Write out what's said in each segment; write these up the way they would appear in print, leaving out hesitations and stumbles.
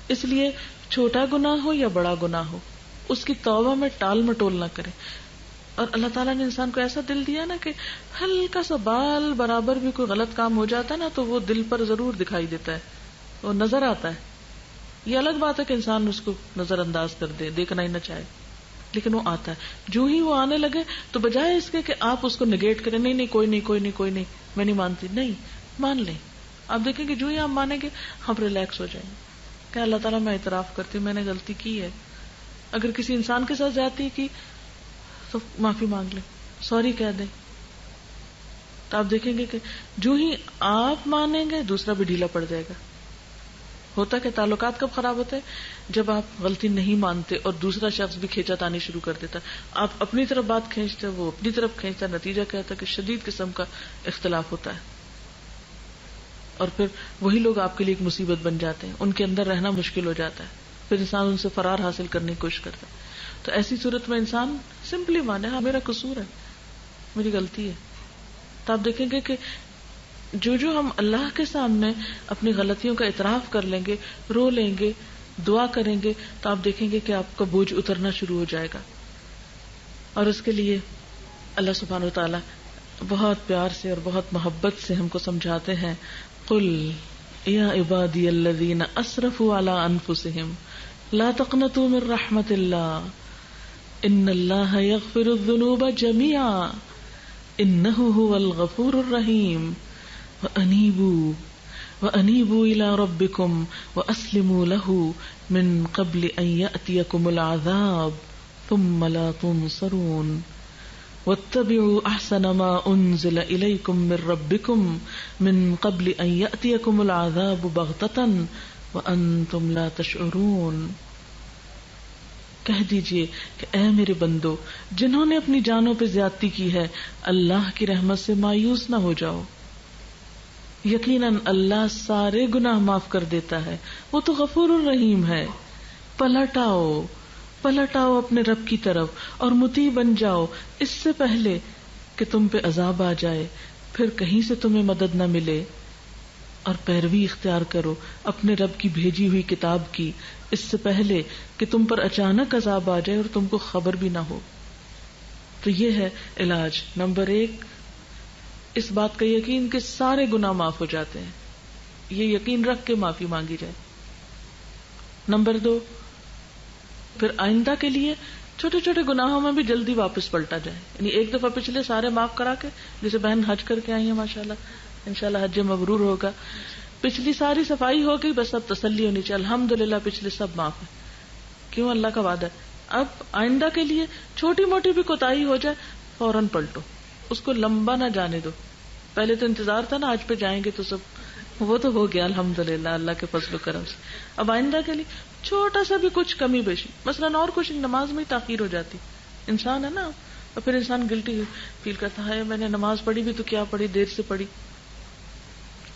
اس لیے چھوٹا گناہ ہو یا بڑا گناہ ہو، اس کی توبہ میں ٹال مٹول نہ کرے. اور اللہ تعالیٰ نے انسان کو ایسا دل دیا نا کہ ہلکا سا بال برابر بھی کوئی غلط کام ہو جاتا ہے نا تو وہ دل پر ضرور دکھائی دیتا ہے، وہ نظر آتا ہے. یہ الگ بات ہے کہ انسان اس کو نظر انداز کر دے، دیکھنا ہی نہ چاہے، لیکن وہ آتا ہے. جو ہی وہ آنے لگے تو بجائے اس کے کہ آپ اس کو نگیٹ کریں، نہیں کوئی نہیں میں نہیں مانتی، نہیں مان لیں. آپ دیکھیں کہ جو ہی آپ مانیں گے ہم ریلیکس ہو جائیں گے کہ اللہ تعالیٰ میں اعتراف کرتی ہوں میں نے غلطی کی ہے. اگر کسی انسان کے ساتھ زیادتی کی تو معافی مانگ لیں، سوری کہہ دیں. تو آپ دیکھیں گے کہ جو ہی آپ مانیں گے دوسرا بھی ڈھیلا پڑ جائے گا. ہوتا کہ تعلقات کب خراب ہوتے ہیں؟ جب آپ غلطی نہیں مانتے اور دوسرا شخص بھی کھینچا تانی شروع کر دیتا. آپ اپنی طرف بات کھینچتے، وہ اپنی طرف کھینچتا، نتیجہ کیا ہوتا ہے کہ شدید قسم کا اختلاف ہوتا ہے، اور پھر وہی لوگ آپ کے لیے ایک مصیبت بن جاتے ہیں، ان کے اندر رہنا مشکل ہو جاتا ہے، پھر انسان ان سے فرار حاصل کرنے کی کوشش کرتا ہے. تو ایسی صورت میں انسان سمپلی مانے ہاں میرا قصور ہے، میری غلطی ہے. تو آپ دیکھیں گے کہ جو ہم اللہ کے سامنے اپنی غلطیوں کا اعتراف کر لیں گے، رو لیں گے، دعا کریں گے، تو آپ دیکھیں گے کہ آپ کا بوجھ اترنا شروع ہو جائے گا. اور اس کے لیے اللہ سبحانہ وتعالی بہت پیار سے اور بہت محبت سے ہم کو سمجھاتے ہیں، قل یا عبادی الذین اسرفوا علی انفسہم لا تقنطوا من رحمت اللہ ان اللہ یغفر الذنوب جميعا انہ هو الغفور الرحیم وَأَنِيبُوا إِلَىٰ رَبِّكُمْ وَأَسْلِمُوا لَهُ مِن قَبْلِ أَن يَأْتِيَكُمُ الْعَذَابُ ثُمَّ لَا تُنصَرُونَ وَاتَّبِعُوا أَحْسَنَ مَا أُنزِلَ إِلَيْكُم مِّن رَّبِّكُم مِّن قَبْلِ أَن يَأْتِيَكُمُ الْعَذَابُ بَغْتَةً وَأَنتُمْ لَا تَشْعُرُونَ. کہہ دیجئے کہ اے میرے بندو جنہوں نے اپنی جانوں پہ زیادتی کی ہے، اللہ کی رحمت سے مایوس نہ ہو جاؤ. یقیناً اللہ سارے گناہ معاف کر دیتا ہے، وہ تو غفور الرحیم ہے. پلٹ آؤ اپنے رب کی طرف اور مطیع بن جاؤ اس سے پہلے کہ تم پہ عذاب آ جائے، پھر کہیں سے تمہیں مدد نہ ملے. اور پیروی اختیار کرو اپنے رب کی بھیجی ہوئی کتاب کی اس سے پہلے کہ تم پر اچانک عذاب آ جائے اور تم کو خبر بھی نہ ہو. تو یہ ہے علاج. نمبر 1 اس بات کا یقین کہ سارے گناہ معاف ہو جاتے ہیں، یہ یقین رکھ کے معافی مانگی جائے. نمبر 2 پھر آئندہ کے لیے چھوٹے چھوٹے گناہوں میں بھی جلدی واپس پلٹا جائے. یعنی ایک دفعہ پچھلے سارے معاف کرا کے، جیسے بہن حج کر کے آئی ہیں ماشاءاللہ، انشاءاللہ حج مبرور ہوگا، پچھلی ساری صفائی ہو گئی، بس اب تسلی ہونی چاہیے الحمدللہ پچھلے سب معاف ہے. کیوں؟ اللہ کا وعدہ ہے. اب آئندہ کے لیے چھوٹی موٹی بھی کوتاہی ہو جائے فوراً پلٹو، اس کو لمبا نہ جانے دو. پہلے تو انتظار تھا نا آج پہ جائیں گے تو سب، وہ تو ہو گیا الحمدللہ اللہ کے فضل و کرم سے. اب آئندہ کے لیے چھوٹا سا بھی کچھ کمی بیشی، مثلاً اور کچھ نماز میں تاخیر ہو جاتی، انسان ہے نا، اور پھر انسان گلٹی فیل کرتا ہے میں نے نماز پڑھی بھی تو کیا پڑھی، دیر سے پڑھی،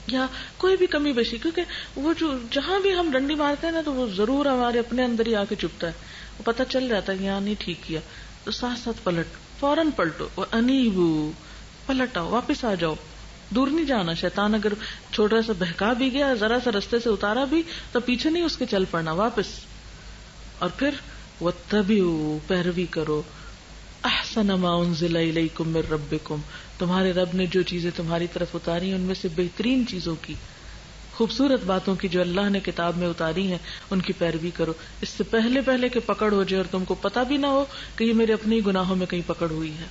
یا کوئی بھی کمی بیشی. کیونکہ وہ جو جہاں بھی ہم ڈنڈی مارتے ہیں نا تو وہ ضرور ہمارے اپنے اندر ہی آ کے چپتا ہے، وہ پتہ چل جاتا ہے یہاں نہیں ٹھیک کیا، تو ساتھ ساتھ فوراً پلٹو. وَأَنِيبُوا پلٹ آؤ، واپس آ جاؤ، دور نہیں جانا. شیطان اگر چھوٹا سا بہکا بھی گیا، ذرا سا رستے سے اتارا بھی تو پیچھے نہیں اس کے چل پڑنا، واپس. اور پھر وَاتَّبِعُوا پیروی کرو احسن ما انزل الیکم من ربکم تمہارے رب نے جو چیزیں تمہاری طرف اتاری ان میں سے بہترین چیزوں کی، خوبصورت باتوں کی جو اللہ نے کتاب میں اتاری ہیں ان کی پیروی کرو، اس سے پہلے کہ پکڑ ہو جائے اور تم کو پتہ بھی نہ ہو کہ یہ میرے اپنے گناہوں میں کہیں پکڑ ہوئی ہے.